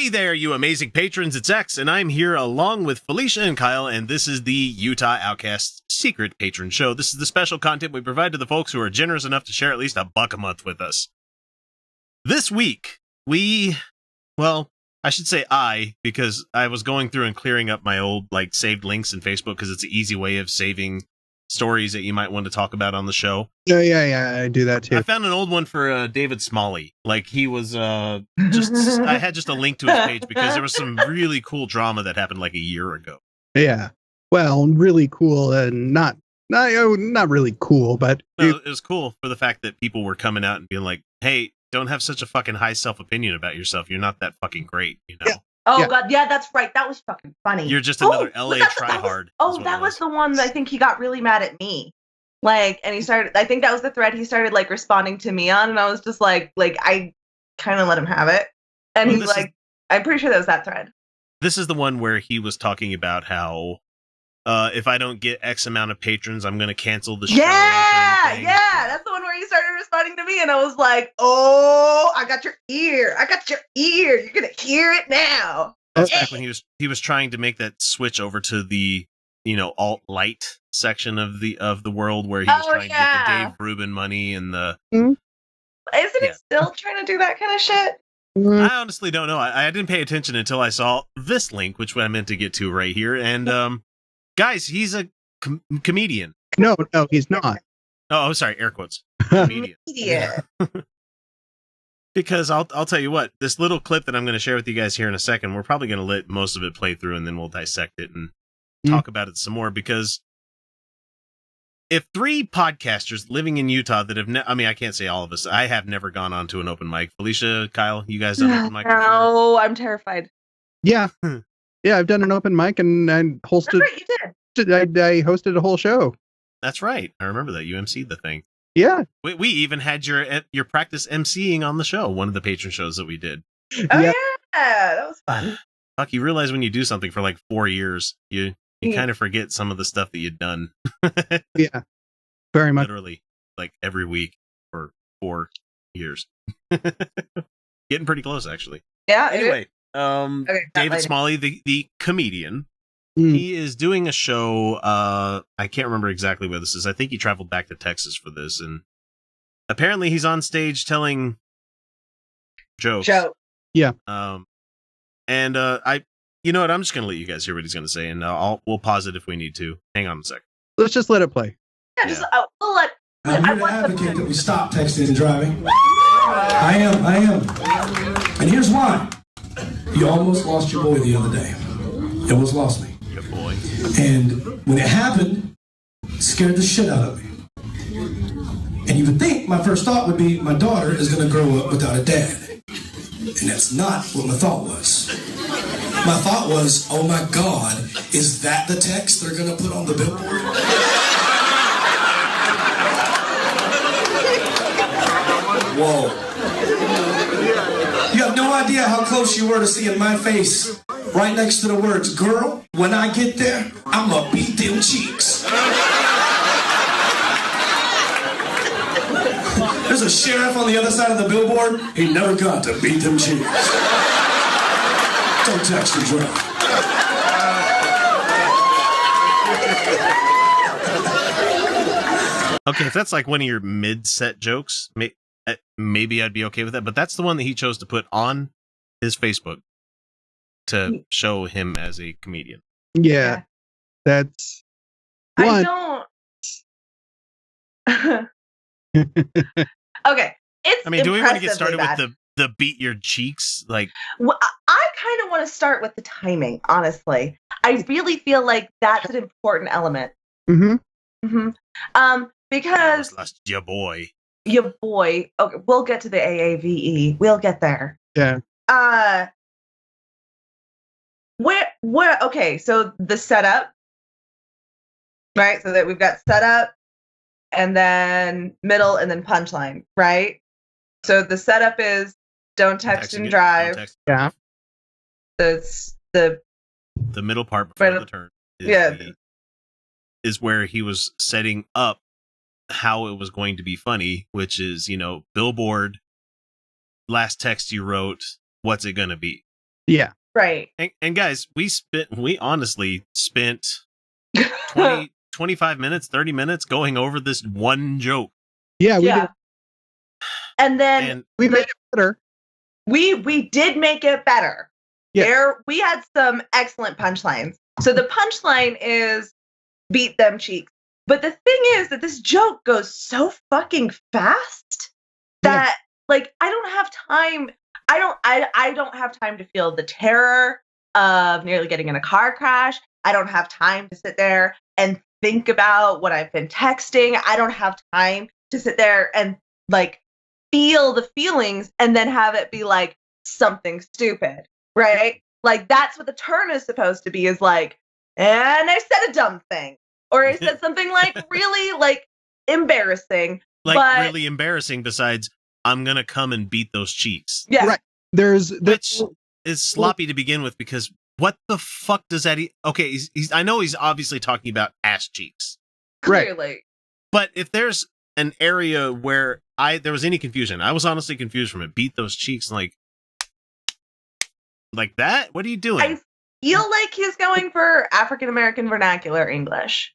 Hey there, you amazing patrons. It's X, and I'm here along with Felicia and Kyle, and this is the Utah Outcasts Secret Patron Show. This is the special content we provide to the folks who are generous enough to share at least $1 a month with us. This week, I should say because I was going through and clearing up my old, saved links in Facebook, because it's an easy way of saving stories that you might want to talk about on the show. Yeah, I do that too. I found an old one for David Smalley. He was I had just a link to his page because there was some really cool drama that happened a year ago. Yeah, well, really cool and not really cool, but it was cool for the fact that people were coming out and being like, "Hey, don't have such a fucking high self-opinion about yourself. You're not that fucking great, you know." Yeah. Oh, yeah. God, yeah, that's right. That was fucking funny. You're just another LA tryhard. That was the one that I think he got really mad at me. And he started, I think that was the thread he started, responding to me on, and I was just I kind of let him have it. And he's I'm pretty sure that was that thread. This is the one where he was talking about how if I don't get X amount of patrons, I'm going to cancel the show. Yeah, that's the one where he started responding to me, and I was like, oh, I got your ear. You're going to hear it now. That's back when he was trying to make that switch over to the, alt-light section of the world, where he was trying to get the Dave Rubin money and the... Isn't he still trying to do that kind of shit? I honestly don't know. I didn't pay attention until I saw this link, which I meant to get to right here. And, guys, he's a comedian. No, he's not. Oh, sorry, air quotes. Comedian. Yeah. Because I'll tell you what, this little clip that I'm going to share with you guys here in a second, we're probably going to let most of it play through, and then we'll dissect it and talk about it some more. Because if 3 podcasters living in Utah that have, I can't say all of us. I have never gone on to an open mic. Felicia, Kyle, you guys done open mic before? No, I'm terrified. Yeah. Yeah, I've done an open mic, and I hosted. That's right, you did. I hosted a whole show. That's right. I remember that. You emceed the thing. Yeah. We even had your practice emceeing on the show, one of the patron shows that we did. Oh, yeah, that was fun. Fuck, you realize when you do something for 4 years, you kind of forget some of the stuff that you'd done. Yeah, very much. Literally, every week for 4 years. Getting pretty close, actually. Yeah. Anyway, okay, David Smalley, the comedian, he is doing a show. I can't remember exactly where this is. I think he traveled back to Texas for this, and apparently he's on stage telling jokes. Yeah. And you know what? I'm just gonna let you guys hear what he's gonna say, and we'll pause it if we need to. Hang on a second. Let's just let it play. Yeah, we'll let. I'm here to advocate that we stop texting and driving. I am. And here's why. You almost lost your boy the other day. You almost lost me. Good boy. And when it happened, it scared the shit out of me. And you would think my first thought would be my daughter is going to grow up without a dad. And that's not what my thought was. My thought was, oh my God, is that the text they're going to put on the billboard? Whoa. You have no idea how close you were to seeing my face right next to the words, girl, when I get there, I'm gonna beat them cheeks. There's a sheriff on the other side of the billboard. He never got to beat them cheeks. Don't text and drive. Okay, if that's one of your mid-set jokes, maybe I'd be okay with that. But that's the one that he chose to put on his Facebook to show him as a comedian. Yeah. That's one. I don't. Okay. Do we want to get started with the beat your cheeks? Well, I kind of want to start with the timing, honestly. I really feel like that's an important element. Because your boy. Okay, we'll get to the AAVE. We'll get there. Yeah. Okay, so the setup, right? So that we've got setup and then middle and then punchline, right? So the setup is don't text and drive. Yeah. That's the middle part before the turn. Is where he was setting up how it was going to be funny, which is, billboard, last text you wrote, what's it going to be? Yeah. Right. And guys, we honestly spent 25 minutes, 30 minutes going over this one joke. Yeah, we did. And then we made it better. We did make it better. Yeah. We had some excellent punchlines. So the punchline is beat them cheeks. But the thing is that this joke goes so fucking fast that like I don't have time. I don't have time to feel the terror of nearly getting in a car crash. I don't have time to sit there and think about what I've been texting. I don't have time to sit there and like feel the feelings and then have it be like something stupid, right? Like that's what the turn is supposed to be, is like, and I said a dumb thing, or I said something like really like embarrassing, like really embarrassing. Besides, I'm gonna come and beat those cheeks. Yeah, right. Which is sloppy to begin with, because what the fuck does that? Okay, I know he's obviously talking about ass cheeks, clearly. Right. But if there's an area where there was any confusion, I was honestly confused from it. Beat those cheeks, like that? What are you doing? I feel like he's going for African American vernacular English.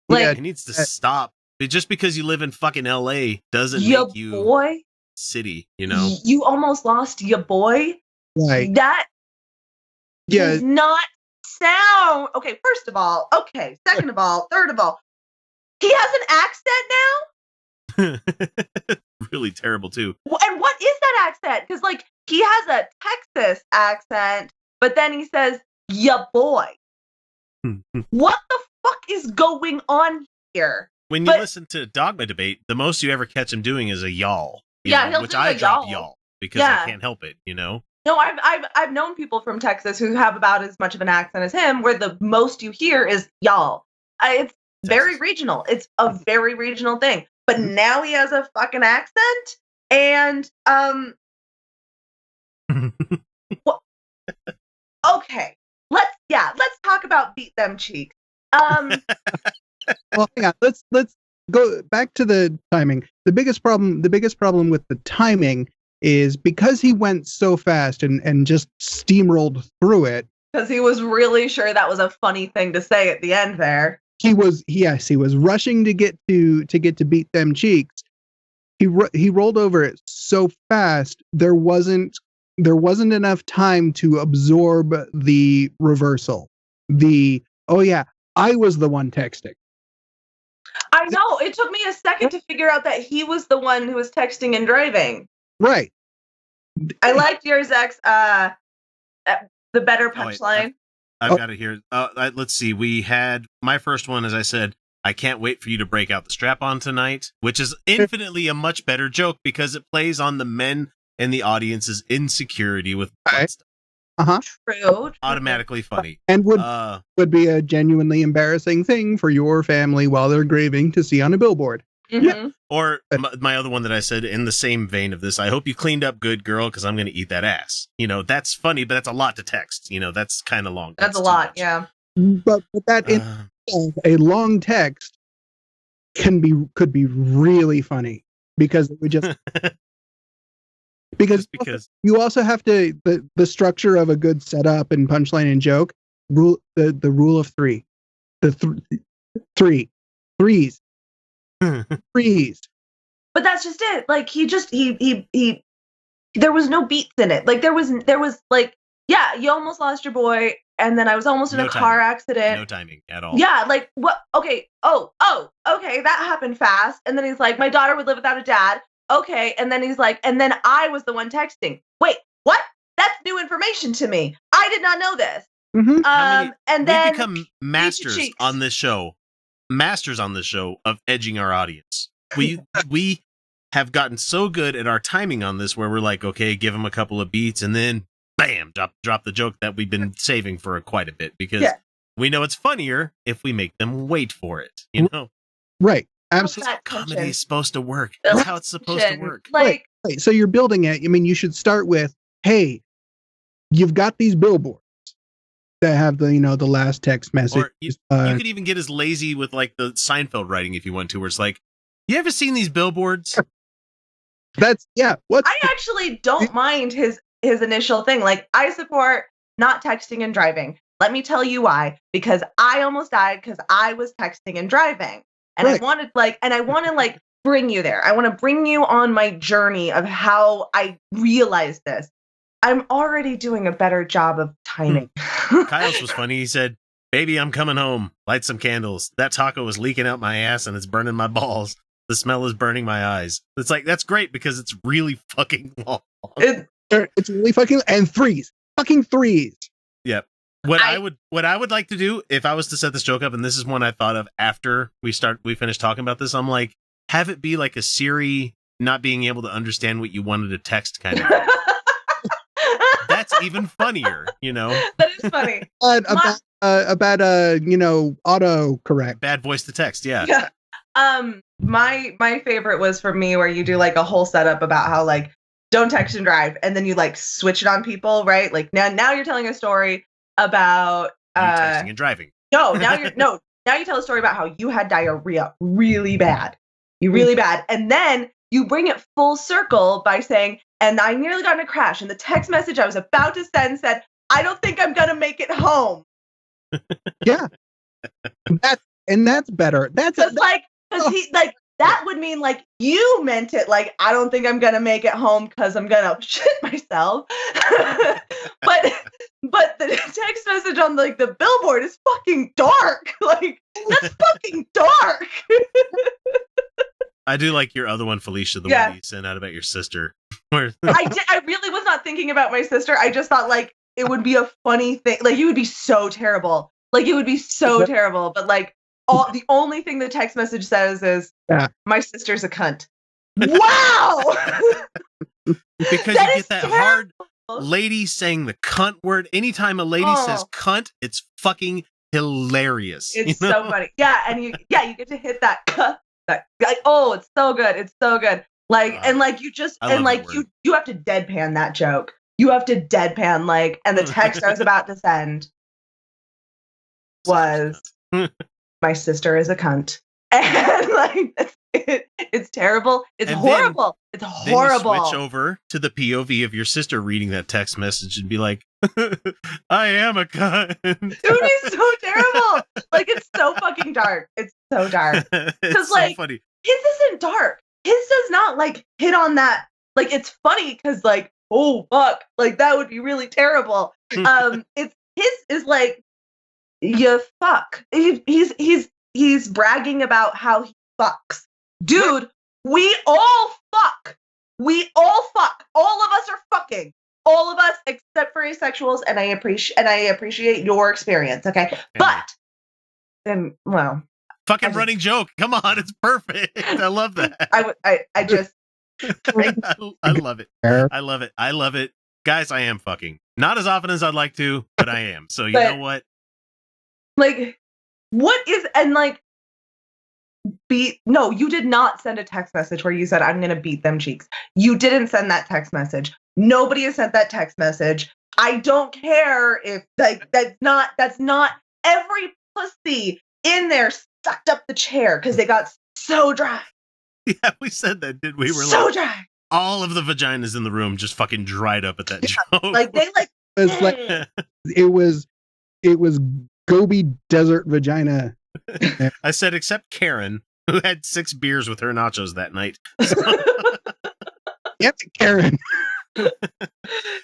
Like, he needs to stop. Just because you live in fucking LA doesn't make you boy city, you know? You almost lost your boy. Right. That does not sound okay. First of all, okay. Second of all, third of all, he has an accent now. Really terrible too. And what is that accent? Because like he has a Texas accent, but then he says "ya boy." What the fuck is going on here? When you listen to Dogma Debate, the most you ever catch him doing is a y'all. Yeah, which I drop y'all because I can't help it, you know? No, I've known people from Texas who have about as much of an accent as him, where the most you hear is y'all. It's very regional. It's a very regional thing. But now he has a fucking accent, and okay, let's talk about beat them cheeks. Well, hang on. Let's go back to the timing. The biggest problem with the timing is because he went so fast and just steamrolled through it. Because he was really sure that was a funny thing to say at the end there. He was rushing to get to beat them cheeks. He rolled over it so fast there wasn't enough time to absorb the reversal. I was the one texting. I know. It took me a second to figure out that he was the one who was texting and driving. Right. I liked yours, X. The better punchline. I've got it here. Let's see. We had my first one, as I said, I can't wait for you to break out the strap-on tonight, which is infinitely a much better joke because it plays on the men in the audience's insecurity with butt stuff. True. Automatically funny. And would be a genuinely embarrassing thing for your family while they're grieving to see on a billboard. Mm-hmm. Yeah. Or my other one that I said in the same vein of this, I hope you cleaned up good, girl, because I'm going to eat that ass. You know, that's funny, but that's a lot to text. You know, that's kind of long. That's a lot, yeah. But that a long text could be really funny because it would just because you also have to the structure of a good setup and punchline and joke the rule of three, threes. But that's just it. Like he there was no beats in it. Like there was like, yeah, you almost lost your boy, and then I was almost in a car accident. No timing at all. Yeah, like what? Okay. Oh, okay, that happened fast. And then he's like, my daughter would live without a dad. Okay, and then he's like, and then I was the one texting. Wait, what? That's new information to me. I did not know this. Mm-hmm. And then we become masters on this show. Masters on this show of edging our audience. We have gotten so good at our timing on this where we're like, okay, give them a couple of beats and then bam, drop the joke that we've been saving for quite a bit because we know it's funnier if we make them wait for it, you know? Right. Absolutely. Comedy is supposed to work. That's how it's supposed to work. Like, right. So you're building it. I mean, you should start with, hey, you've got these billboards that have the last text message. Or you could even get as lazy with like the Seinfeld writing if you want to, where it's like, you ever seen these billboards? That's I actually don't mind his his initial thing. Like, I support not texting and driving. Let me tell you why. Because I almost died because I was texting and driving. And I want to bring you there. I want to bring you on my journey of how I realized this. I'm already doing a better job of timing. Kyle's was funny. He said, "Baby, I'm coming home. Light some candles. That taco is leaking out my ass and it's burning my balls. The smell is burning my eyes." It's like, that's great because it's really fucking long. It's really fucking, and fucking threes. Yep. What I would like to do if I was to set this joke up, and this is one I thought of after we finished talking about this, I'm like, have it be like a Siri not being able to understand what you wanted to text kind of thing. That's even funnier, That is funny. About auto correct. Bad voice to text, yeah. My favorite was for me where you do like a whole setup about how like don't text and drive, and then you like switch it on people, right? Like now you're telling a story about texting and driving. Now you tell a story about how you had diarrhea really bad. And then you bring it full circle by saying, and I nearly got in a crash, and the text message I was about to send said, "I don't think I'm gonna make it home." Yeah. That's better. That would mean like you meant it like, "I don't think I'm gonna make it home because I'm gonna shit myself." but the text message on like the billboard is fucking dark. Like, that's fucking dark. I do like your other one, Felicia, the one you sent out about your sister. I really was not thinking about my sister. I just thought like it would be a funny thing. Like, it would be so terrible. Like, it would be so terrible. But like, the only thing the text message says is, "My sister's a cunt." Wow! Because you get that hard lady saying the cunt word. Anytime a lady says cunt, it's fucking hilarious. It's so funny. Yeah, and you get to hit that like, it's so good. It's so good. Like, and like you just and like you have to deadpan that joke. You have to deadpan like, and the text I was about to send was, "My sister is a cunt." And like, it's terrible. It's horrible. It's horrible. Then you switch over to the POV of your sister reading that text message and be like, "I am a cunt." It would be so terrible. Like, it's so fucking dark. It's so dark. Because like, so funny. His isn't dark. His does not like hit on that. Like, it's funny because like, oh fuck, like that would be really terrible. It's his is like, you fuck. He's bragging about how he fucks. Dude, we all fuck. We all fuck. All of us are fucking. All of us except for asexuals, and I appreciate your experience, okay? But then, well, fucking running joke. Come on, it's perfect. I love that. I just I love it. I love it. I love it. Guys, I am fucking. Not as often as I'd like to, but I am. So you know what? Like, what is, and like, no, you did not send a text message where you said, "I'm going to beat them cheeks." You didn't send that text message. Nobody has sent that text message. I don't care if like that's not every pussy in there sucked up the chair because they got so dry. Yeah, we said that, did we? We're so like, dry. All of the vaginas in the room just fucking dried up at that joke. Like, they like it was Gobi desert vagina. I said, except Karen, who had 6 beers with her nachos that night. Yep, Karen.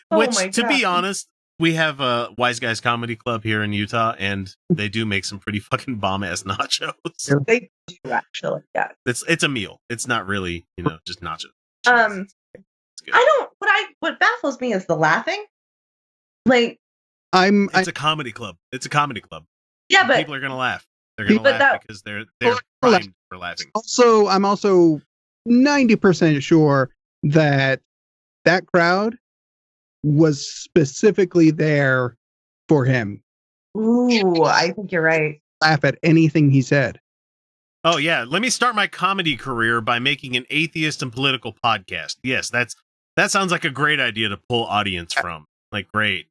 Which, to be honest, we have a Wise Guys Comedy Club here in Utah, and they do make some pretty fucking bomb-ass nachos. They do, actually, yeah. It's a meal. It's not really, just nachos. It's good. What baffles me is the laughing. Like, it's a comedy club. It's a comedy club. Yeah, but people are gonna laugh. They're gonna laugh because they're primed for laughing. Also, I'm also 90% sure that crowd was specifically there for him. Ooh, I think you're right. Laugh at anything he said. Oh yeah, let me start my comedy career by making an atheist and political podcast. Yes, that sounds like a great idea to pull audience from. Like, great,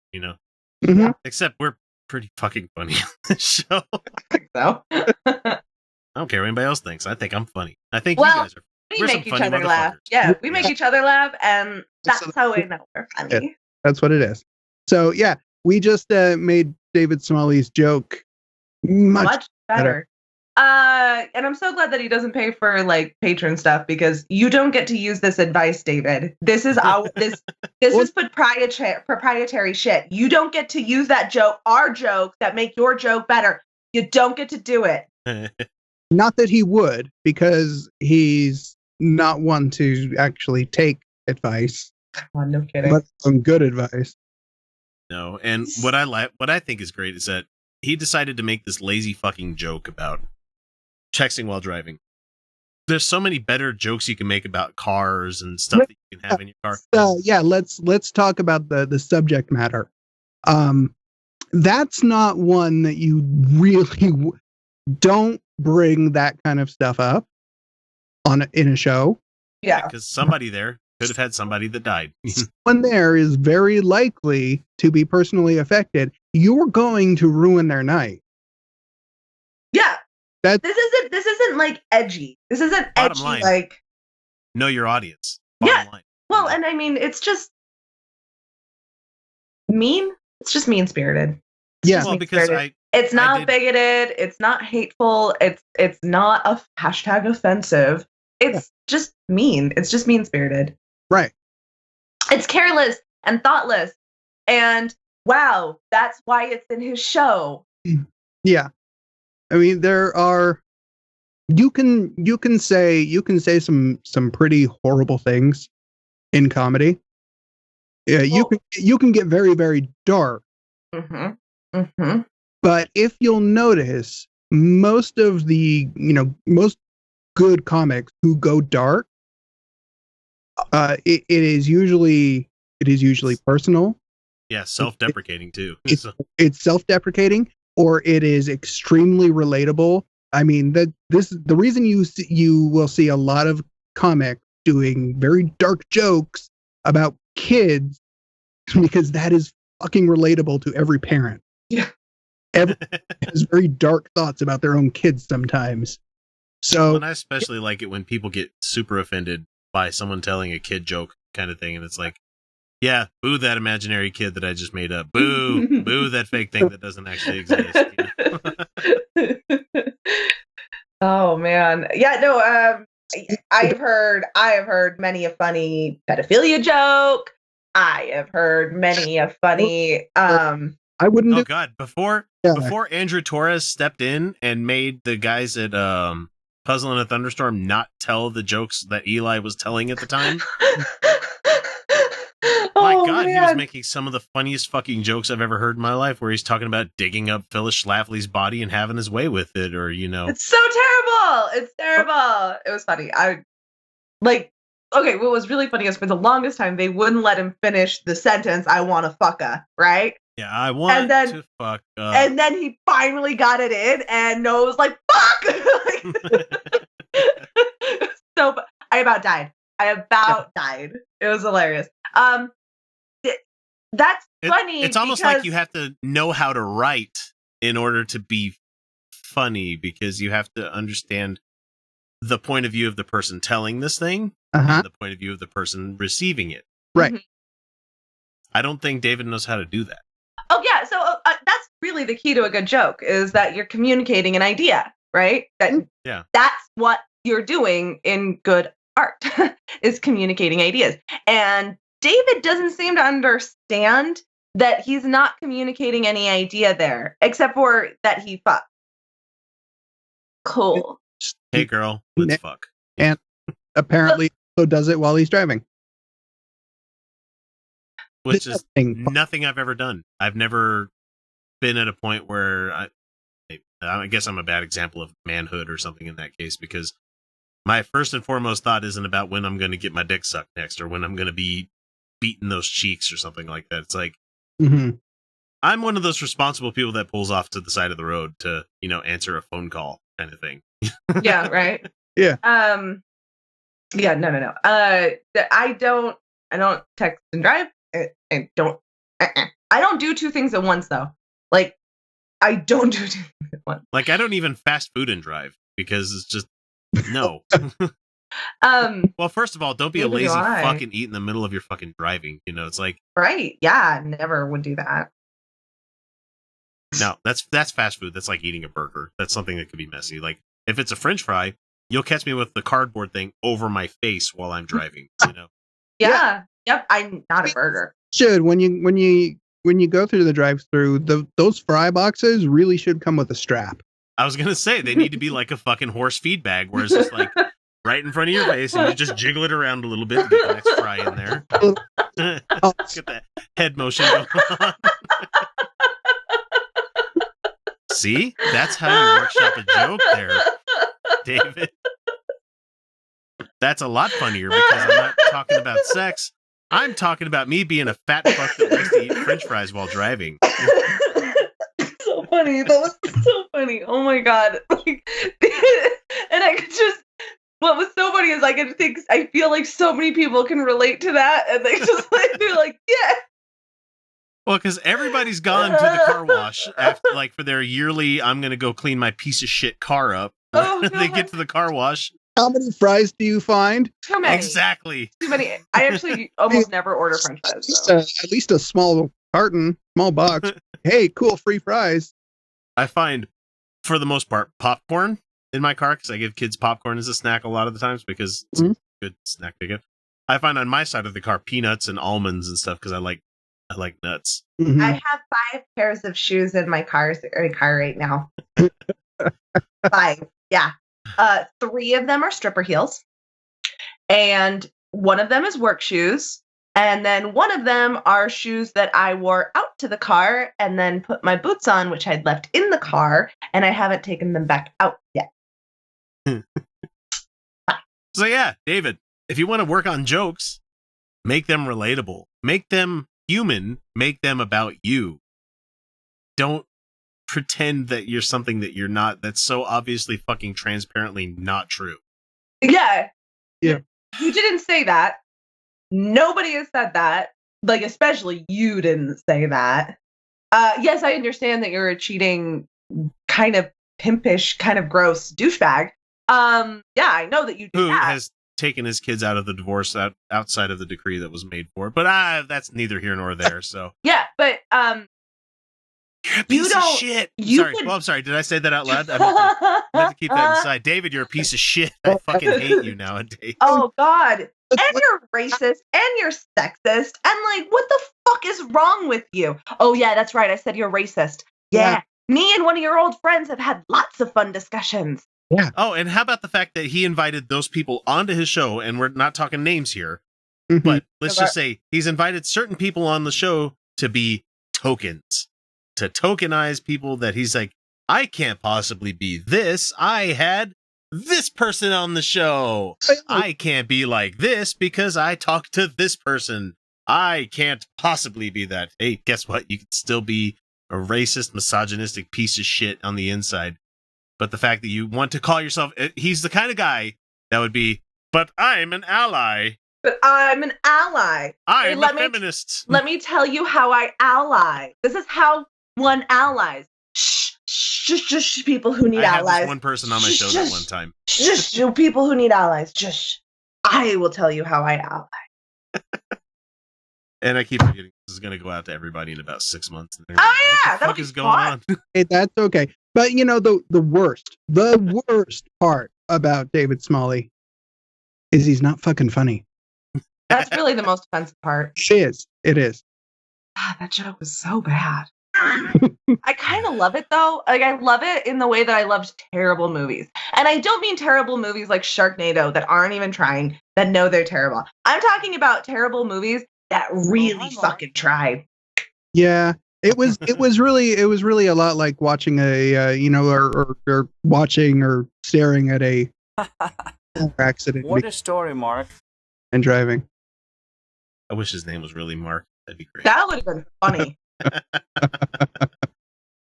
Mm-hmm. Except we're pretty fucking funny on this show. I think so. I don't care what anybody else thinks. I think I'm funny. I think you guys are. We make each other laugh. Yeah, we make each other laugh, and that's how we know we're funny. That's what it is. So yeah, we just made David Smalley's joke much better. And I'm so glad that he doesn't pay for like patron stuff, because you don't get to use this advice, David. This is this is proprietary shit. You don't get to use that joke, our joke that make your joke better. You don't get to do it. Not that he would, because he's not one to actually take advice. Oh, no kidding. But some good advice. No, and what I think is great is that he decided to make this lazy fucking joke about texting while driving. There's so many better jokes you can make about cars and stuff that you can have in your car. Yeah, let's talk about the subject matter. That's not one that you really don't bring that kind of stuff up in a show. Yeah, because somebody there could have had somebody that died. Someone there is very likely to be personally affected. You're going to ruin their night. Yeah. This isn't like edgy. This isn't Bottom edgy line, like know your audience. Bottom line. Well, and I mean it's just mean. It's just mean-spirited. Yeah. Well, because it's not bigoted, it's not hateful, it's not a hashtag offensive. It's just mean. It's just mean-spirited. Right. It's careless and thoughtless. And wow, that's why it's in his show. Yeah. I mean, there are you can say some pretty horrible things in comedy. Yeah, you can get very, very dark. Mm-hmm. Mm-hmm. But if you'll notice, most of the most good comics who go dark, it is usually personal. Yeah, self-deprecating too. It's self-deprecating, or it is extremely relatable. I mean, the reason you will see a lot of comics doing very dark jokes about kids because that is fucking relatable to every parent. Yeah. Everyone has very dark thoughts about their own kids sometimes. So, and I especially like it when people get super offended by someone telling a kid joke kind of thing, and it's like, yeah, boo that imaginary kid that I just made up. Boo, boo that fake thing that doesn't actually exist. You know? Oh man, yeah, no. I have heard many a funny pedophilia joke. I have heard many a funny. I wouldn't. Oh God! Before Andrew Torres stepped in and made the guys at Puzzle in a Thunderstorm not tell the jokes that Eli was telling at the time. My God, man. He was making some of the funniest fucking jokes I've ever heard in my life, where he's talking about digging up Phyllis Schlafly's body and having his way with it, or It's so terrible. It's terrible. It was funny. Okay, what was really funny is for the longest time they wouldn't let him finish the sentence, "I want to fuck a," right? Yeah, I want to fuck up. And then he finally got it in, and Noah was like, "Fuck!" So I about died. Died. It was hilarious. That's funny. It's almost like you have to know how to write in order to be funny, because you have to understand the point of view of the person telling this thing and the point of view of the person receiving it. Right. Mm-hmm. I don't think David knows how to do that. Oh, yeah. So that's really the key to a good joke, is that you're communicating an idea, right? That's what you're doing in good art, is communicating ideas. And David doesn't seem to understand that he's not communicating any idea there, except for that he fucked. Cool. Hey, girl, let's fuck. And apparently so does it while he's driving. Which is nothing I've ever done. I've never been at a point where I guess I'm a bad example of manhood or something in that case, because my first and foremost thought isn't about when I'm going to get my dick sucked next, or when I'm going to be beating those cheeks or something like that. It's like, I'm one of those responsible people that pulls off to the side of the road to, answer a phone call kind of thing. Yeah, right. Yeah. Yeah, no. I don't text and drive. I don't do two things at once, though. Like, I don't do two things at once. Like, I don't even fast food and drive, because it's just no. Well, first of all, don't be a Neither do lazy I. fucking eat in the middle of your fucking driving. You know, it's like, Right. Yeah, never would do that. no, that's fast food. That's like eating a burger. That's something that could be messy. Like, if it's a French fry, you'll catch me with the cardboard thing over my face while I'm driving. You know. Yeah. Yep. I'm not a burger. Should when you go through the drive-through, those fry boxes really should come with a strap. I was gonna say they need to be like a fucking horse feed bag, where it's just like right in front of your face, and you just jiggle it around a little bit to get the next fry in there. Get that head motion going on. See, that's how you workshop a joke there, David. That's a lot funnier because I'm not talking about sex. I'm talking about me being a fat fuck that likes to eat French fries while driving. So funny. That was so funny. Oh my god. Like, and I could just. What was so funny is I feel like so many people can relate to that, and they just like they're like, yeah. Well, because everybody's gone to the car wash after, like, for their yearly, I'm going to go clean my piece of shit car up. Oh, They get to the car wash. How many fries do you find? Too many. Exactly. Too many. I actually almost never order French fries. So. At least a small carton, small box. Hey, cool, free fries. I find, for the most part, popcorn in my car, because I give kids popcorn as a snack a lot of the times because it's a good snack to get. I find on my side of the car peanuts and almonds and stuff because I like nuts. Mm-hmm. I have 5 pairs of shoes in my car right now. 5. Yeah. 3 of them are stripper heels. And one of them is work shoes. And then one of them are shoes that I wore out to the car and then put my boots on, which I'd left in the car. And I haven't taken them back out yet. So yeah, David, if you want to work on jokes, make them relatable. Make them human. Make them about you. Don't pretend that you're something that you're not. That's so obviously fucking transparently not true. Yeah. Yeah. You didn't say that. Nobody has said that. Like, especially you didn't say that. Yes, I understand that you're a cheating, kind of pimpish, kind of gross douchebag. Yeah, I know that you do Who that. has taken his kids out of the divorce outside of the decree that was made for it. But that's neither here nor there. So Yeah, but you're a piece of shit. I'm sorry. Did I say that out loud? I meant to keep that inside. David, you're a piece of shit. I fucking hate you nowadays. Oh God. And you're racist and you're sexist and like what the fuck is wrong with you? Oh yeah, that's right. I said you're racist. Yeah. Me and one of your old friends have had lots of fun discussions. Yeah. Oh, and how about the fact that he invited those people onto his show, and we're not talking names here, Mhm. but let's just say he's invited certain people on the show to be tokens, to tokenize people that he's like, I can't possibly be this. I had this person on the show. I can't be like this because I talked to this person. I can't possibly be that. Hey, guess what? You can still be a racist, misogynistic piece of shit on the inside. But the fact that you want to call yourself, he's the kind of guy that would be, but I'm an ally. But I'm an ally. I'm a feminist. Let me tell you how I ally. This is how one allies. Shh, people who need I had allies. this one person on my show that one time. Just people who need allies. Just, I will tell you how I ally. And I keep forgetting this is going to go out to everybody in about 6 months. And Oh what yeah, the that fuck would is be going fun. on? Hey, that's okay. But you know, the worst part about David Smalley is he's not fucking funny. That's really the most offensive part. It is. God, that joke was so bad. I kind of love it though. Like I love it in the way that I loved terrible movies. And I don't mean terrible movies like Sharknado that aren't even trying, that know they're terrible. I'm talking about terrible movies that really fucking tried. Yeah. It was really a lot like watching or watching or staring at a car accident What a story, Mark. and driving. I wish his name was really Mark. That'd be great. That would have been funny.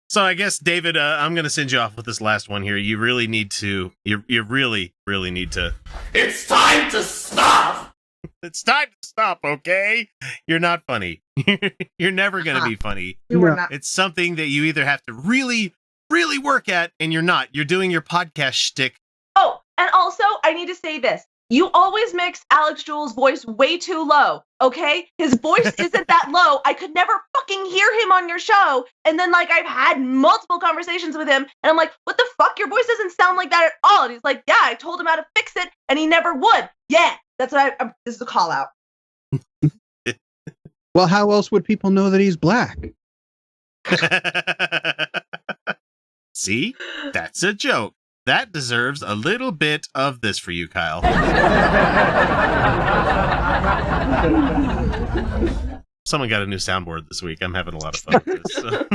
So I guess, David, I'm going to send you off with this last one here. You really need to, you really, really need to. It's time to stop. It's time to stop, okay? You're not funny. You're never going to be funny. You were No. not. It's something that you either have to really, really work at, and you're not. You're doing your podcast shtick. Oh, and also, I need to say this. you always mix Alex Joel's voice way too low, okay? His voice isn't that low. I could never fucking hear him on your show. And then, like, I've had multiple conversations with him, and I'm like, what the fuck? Your voice doesn't sound like that at all. And he's like, yeah, I told him how to fix it, and he never would. Yeah, that's what this is a call out. Well, how else would people know that he's black? See? That's a joke. That deserves a little bit of this for you, Kyle. Someone got a new soundboard this week. I'm having a lot of fun with this. So.